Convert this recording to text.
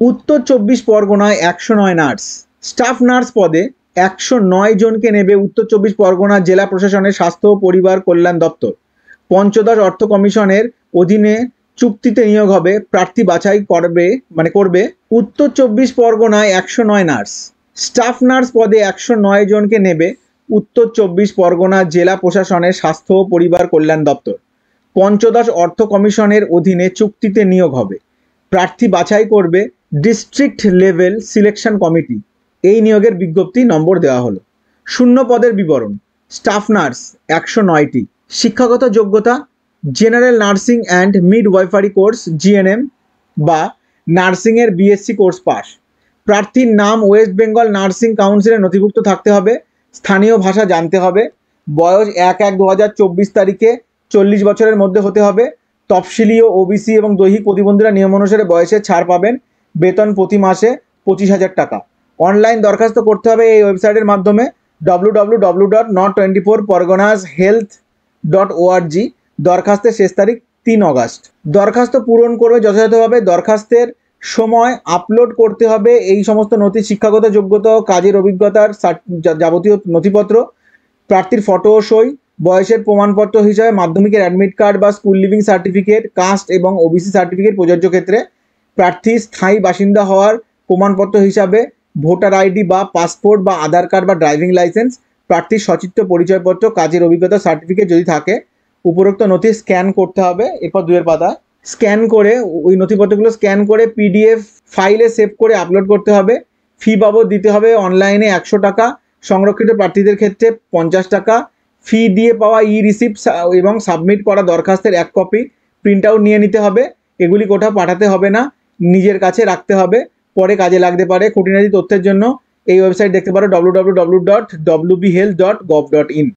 উত্তর চব্বিশ পরগনায় 109 নার্স। স্টাফ নার্স পদে 109 জনকে নেবে উত্তর চব্বিশ পরগনা জেলা প্রশাসনের স্বাস্থ্য ও পরিবার কল্যাণ দপ্তর। পঞ্চদশ অর্থ কমিশনের অধীনে চুক্তিতে নিয়োগ হবে, প্রার্থী বাছাই করবে। উত্তর চব্বিশ পরগনায় 109 নার্স। স্টাফ নার্স পদে 109 জনকে নেবে উত্তর চব্বিশ পরগনা জেলা প্রশাসনের স্বাস্থ্য ও পরিবার কল্যাণ দপ্তর। পঞ্চদশ অর্থ কমিশনের অধীনে চুক্তিতে নিয়োগ হবে, প্রার্থী বাছাই করবে ডিস্ট্রিক্ট লেভেল সিলেকশন কমিটি। এই নিয়োগের বিজ্ঞপ্তি নম্বর দেওয়া হলো। শূন্য পদের বিবরণ। স্টাফ নার্স 109টি। শিক্ষাগত যোগ্যতা general nursing and midwifery course GNM বা নার্সিংয়ের বিএসসি কোর্স পাস। প্রার্থীর নাম ওয়েস্ট বেঙ্গল নার্সিং কাউন্সিলে নথিভুক্ত থাকতে হবে। স্থানীয় ভাষা জানতে হবে। বয়স 1/1/2024 তারিখে 40 বছরের মধ্যে হতে হবে। তফসিলি ও ওবিসি এবং দৈহিক প্রতিবন্ধীরা নিয়ম অনুসারে বয়সে ছাড় পাবেন। বেতন প্রতি মাসে 25,000 টাকা। অনলাইন দরখাস্ত করতে হবে এই ওয়েবসাইটের মাধ্যমে www.not24parganashealth.org। দরখাস্তের শেষ তারিখ 3 অগস্ট। দরখাস্ত পূরণ করবে যথাযথভাবে। দরখাস্তের সময় আপলোড করতে হবে এই সমস্ত নথি: শিক্ষাগত যোগ্যতা ও কাজের অভিজ্ঞতার যাবতীয় নথিপত্র, প্রার্থীর ফটো ও সই, বয়সের প্রমাণপত্র হিসাবে মাধ্যমিকের অ্যাডমিট কার্ড বা স্কুল লিভিং সার্টিফিকেট, কাস্ট এবং ওবিসি সার্টিফিকেট প্রযোজ্য ক্ষেত্রে, প্রার্থী স্থায়ী বাসিন্দা হওয়ার প্রমাণপত্র হিসাবে ভোটার আইডি বা পাসপোর্ট বা আধার কার্ড বা ড্রাইভিং লাইসেন্স, প্রার্থীর সচিত্র পরিচয়পত্র, কাজের অভিজ্ঞতা সার্টিফিকেট যদি থাকে। উপরোক্ত নথি স্ক্যান করতে হবে। এরপর 2 পাতা স্ক্যান করে ওই নথিপত্রগুলো স্ক্যান করে পিডিএফ ফাইলে সেভ করে আপলোড করতে হবে। ফি বাবদ দিতে হবে অনলাইনে 100 টাকা, সংরক্ষিত প্রার্থীদের ক্ষেত্রে 50 টাকা। ফি দিয়ে পাওয়া রিসিপ্ট এবং সাবমিট করা দরখাস্তের 1 কপি প্রিন্ট আউট নিয়ে নিতে হবে। এগুলি কোথাও পাঠাতে হবে না, নিজের কাছে রাখতে হবে, পরে কাজে লাগতে পারে। খুঁটিনাটি তথ্যের জন্য এই ওয়েবসাইট দেখতে পারো www.wbhealth.gov.in।